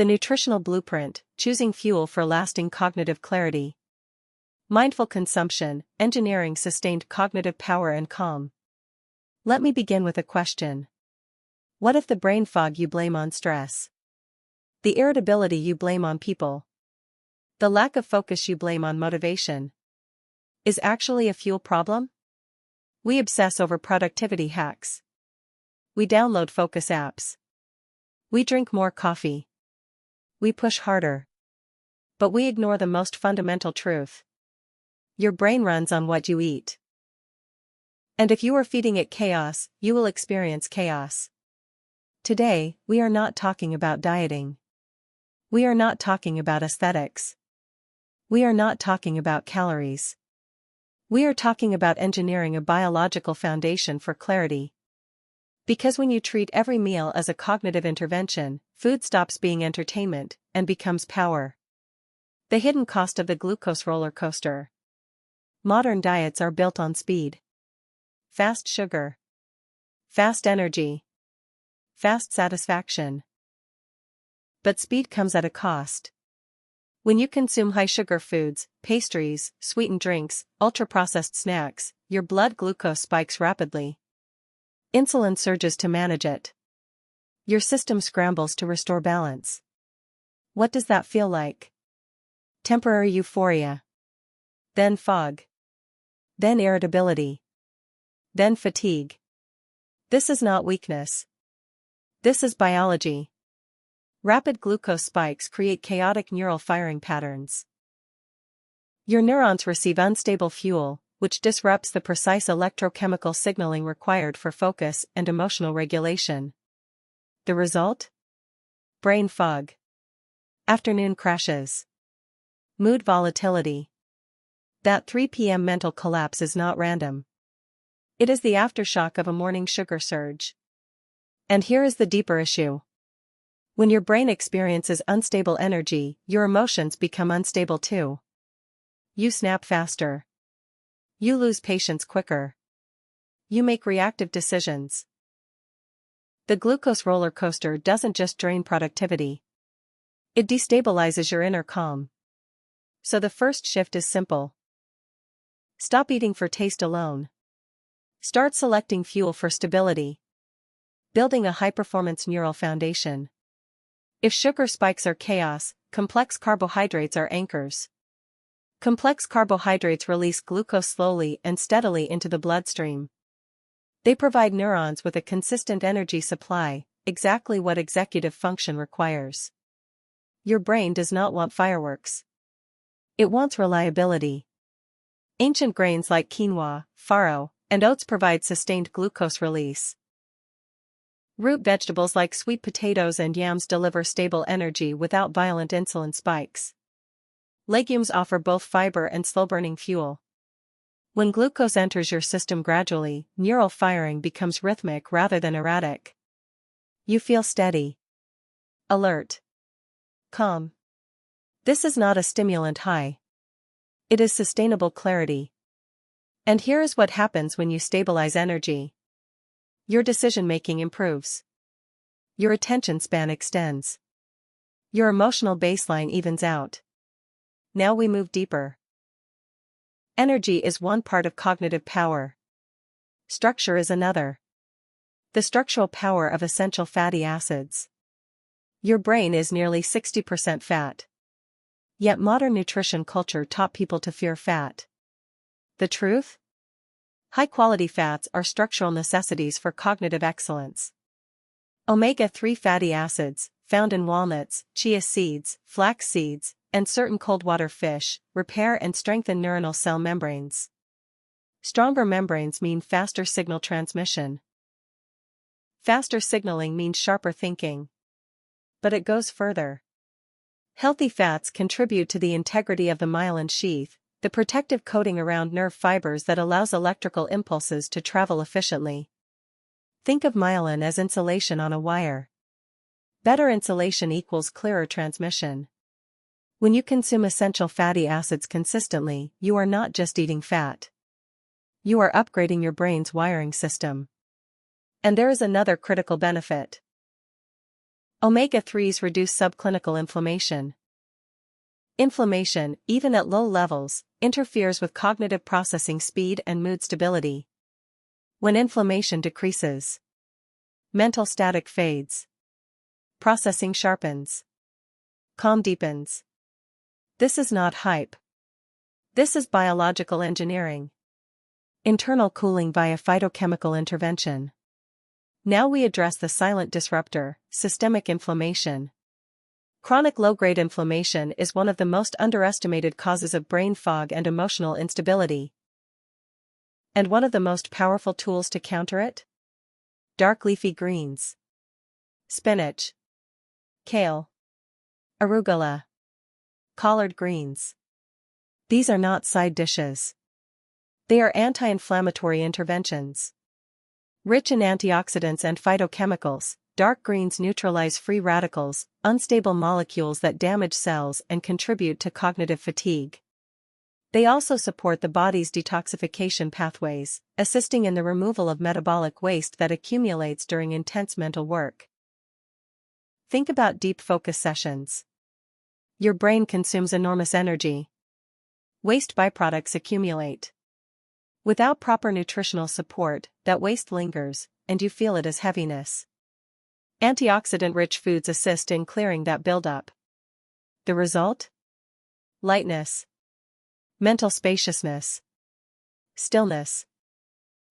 The Nutritional Blueprint, choosing fuel for lasting cognitive clarity. Mindful consumption, engineering sustained cognitive power and calm. Let me begin with a question. What if the brain fog you blame on stress? The irritability you blame on people? The lack of focus you blame on motivation? Is actually a fuel problem? We obsess over productivity hacks. We download focus apps. We drink more coffee. We push harder. But we ignore the most fundamental truth. Your brain runs on what you eat. And if you are feeding it chaos, you will experience chaos. Today, we are not talking about dieting. We are not talking about aesthetics. We are not talking about calories. We are talking about engineering a biological foundation for clarity. Because when you treat every meal as a cognitive intervention, food stops being entertainment and becomes power. The hidden cost of the glucose roller coaster. Modern diets are built on speed. Fast sugar. Fast energy. Fast satisfaction. But speed comes at a cost. When you consume high-sugar foods, pastries, sweetened drinks, ultra-processed snacks, your blood glucose spikes rapidly. Insulin surges to manage it. Your system scrambles to restore balance. What does that feel like? Temporary euphoria. Then fog. Then irritability. Then fatigue. This is not weakness. This is biology. Rapid glucose spikes create chaotic neural firing patterns. Your neurons receive unstable fuel, which disrupts the precise electrochemical signaling required for focus and emotional regulation. The result? Brain fog. Afternoon crashes. Mood volatility. That 3 p.m. mental collapse is not random. It is the aftershock of a morning sugar surge. And here is the deeper issue. When your brain experiences unstable energy, your emotions become unstable too. You snap faster. You lose patience quicker. You make reactive decisions. The glucose roller coaster doesn't just drain productivity. It destabilizes your inner calm. So the first shift is simple. Stop eating for taste alone. Start selecting fuel for stability. Building a high-performance neural foundation. If sugar spikes are chaos, complex carbohydrates are anchors. Complex carbohydrates release glucose slowly and steadily into the bloodstream. They provide neurons with a consistent energy supply, exactly what executive function requires. Your brain does not want fireworks. It wants reliability. Ancient grains like quinoa, farro, and oats provide sustained glucose release. Root vegetables like sweet potatoes and yams deliver stable energy without violent insulin spikes. Legumes offer both fiber and slow-burning fuel. When glucose enters your system gradually, neural firing becomes rhythmic rather than erratic. You feel steady. Alert. Calm. This is not a stimulant high. It is sustainable clarity. And here is what happens when you stabilize energy. Your decision-making improves. Your attention span extends. Your emotional baseline evens out. Now we move deeper. Energy is one part of cognitive power. Structure is another. The structural power of essential fatty acids. Your brain is nearly 60% fat. Yet modern nutrition culture taught people to fear fat. The truth? High-quality fats are structural necessities for cognitive excellence. Omega-3 fatty acids, found in walnuts, chia seeds, flax seeds, and certain cold-water fish, repair and strengthen neuronal cell membranes. Stronger membranes mean faster signal transmission. Faster signaling means sharper thinking. But it goes further. Healthy fats contribute to the integrity of the myelin sheath, the protective coating around nerve fibers that allows electrical impulses to travel efficiently. Think of myelin as insulation on a wire. Better insulation equals clearer transmission. When you consume essential fatty acids consistently, you are not just eating fat. You are upgrading your brain's wiring system. And there is another critical benefit. Omega-3s reduce subclinical inflammation. Inflammation, even at low levels, interferes with cognitive processing speed and mood stability. When inflammation decreases, mental static fades. Processing sharpens. Calm deepens. This is not hype. This is biological engineering. Internal cooling via phytochemical intervention. Now we address the silent disruptor, systemic inflammation. Chronic low-grade inflammation is one of the most underestimated causes of brain fog and emotional instability. And one of the most powerful tools to counter it? Dark leafy greens. Spinach. Kale. Arugula. Collard greens. These are not side dishes. They are anti-inflammatory interventions. Rich in antioxidants and phytochemicals, dark greens neutralize free radicals, unstable molecules that damage cells and contribute to cognitive fatigue. They also support the body's detoxification pathways, assisting in the removal of metabolic waste that accumulates during intense mental work. Think about deep focus sessions. Your brain consumes enormous energy. Waste byproducts accumulate. Without proper nutritional support, that waste lingers, and you feel it as heaviness. Antioxidant-rich foods assist in clearing that buildup. The result? Lightness. Mental spaciousness. Stillness.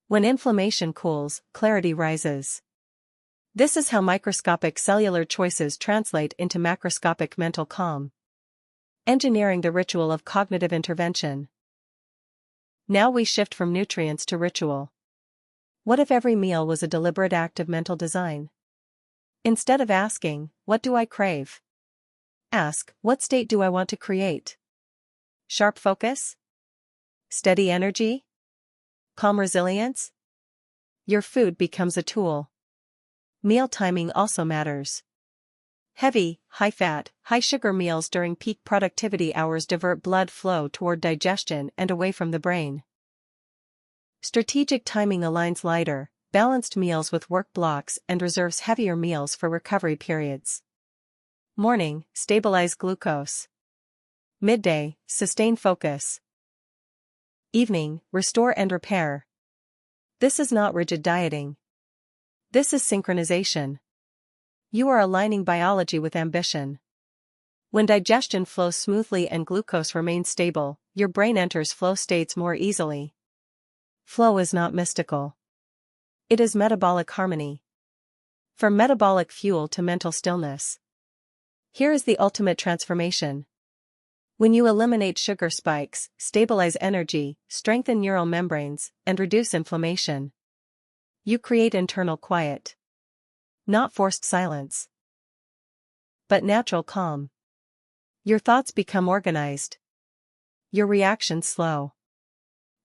When inflammation cools, clarity rises. This is how microscopic cellular choices translate into macroscopic mental calm. Engineering the ritual of cognitive intervention. Now we shift from nutrients to ritual. What if every meal was a deliberate act of mental design? Instead of asking, "What do I crave?" ask, "What state do I want to create?" Sharp focus? Steady energy? Calm resilience? Your food becomes a tool. Meal timing also matters. Heavy, high-fat, high-sugar meals during peak productivity hours divert blood flow toward digestion and away from the brain. Strategic timing aligns lighter, balanced meals with work blocks and reserves heavier meals for recovery periods. Morning, stabilize glucose. Midday, sustain focus. Evening, restore and repair. This is not rigid dieting. This is synchronization. You are aligning biology with ambition. When digestion flows smoothly and glucose remains stable, your brain enters flow states more easily. Flow is not mystical. It is metabolic harmony. From metabolic fuel to mental stillness. Here is the ultimate transformation. When you eliminate sugar spikes, stabilize energy, strengthen neural membranes, and reduce inflammation, you create internal quiet. Not forced silence, but natural calm. Your thoughts become organized. Your reactions slow.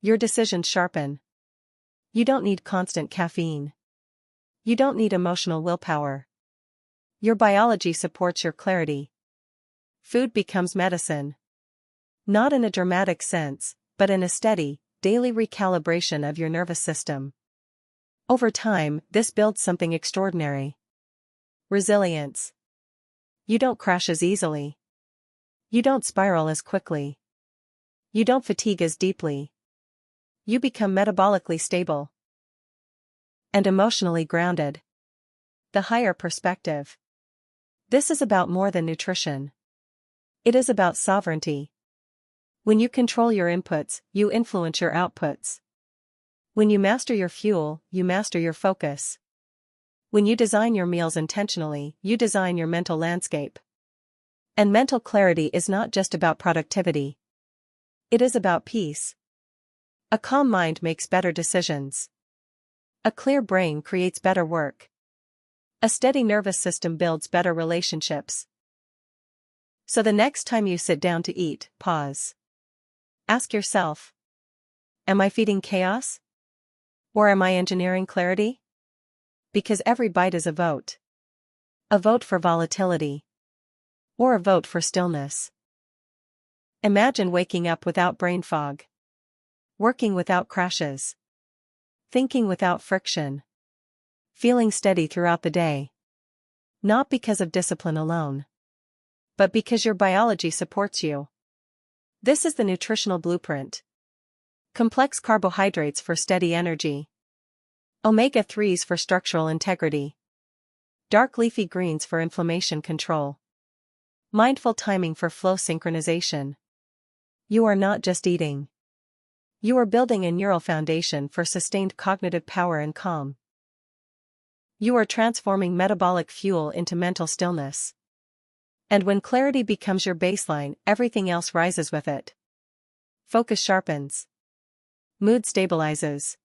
Your decisions sharpen. You don't need constant caffeine. You don't need emotional willpower. Your biology supports your clarity. Food becomes medicine. Not in a dramatic sense, but in a steady, daily recalibration of your nervous system. Over time, this builds something extraordinary. Resilience. You don't crash as easily. You don't spiral as quickly. You don't fatigue as deeply. You become metabolically stable. And emotionally grounded. The higher perspective. This is about more than nutrition. It is about sovereignty. When you control your inputs, you influence your outputs. When you master your fuel, you master your focus. When you design your meals intentionally, you design your mental landscape. And mental clarity is not just about productivity. It is about peace. A calm mind makes better decisions. A clear brain creates better work. A steady nervous system builds better relationships. So the next time you sit down to eat, pause. Ask yourself, am I feeding chaos? Or am I engineering clarity? Because every bite is a vote. A vote for volatility. Or a vote for stillness. Imagine waking up without brain fog. Working without crashes. Thinking without friction. Feeling steady throughout the day. Not because of discipline alone, but because your biology supports you. This is the nutritional blueprint. Complex carbohydrates for steady energy. Omega-3s for structural integrity. Dark leafy greens for inflammation control. Mindful timing for flow synchronization. You are not just eating. You are building a neural foundation for sustained cognitive power and calm. You are transforming metabolic fuel into mental stillness. And when clarity becomes your baseline, everything else rises with it. Focus sharpens. Mood stabilizes.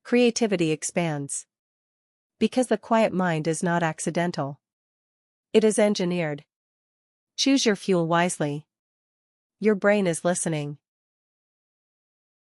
Creativity expands. Because the quiet mind is not accidental. It is engineered. Choose your fuel wisely. Your brain is listening.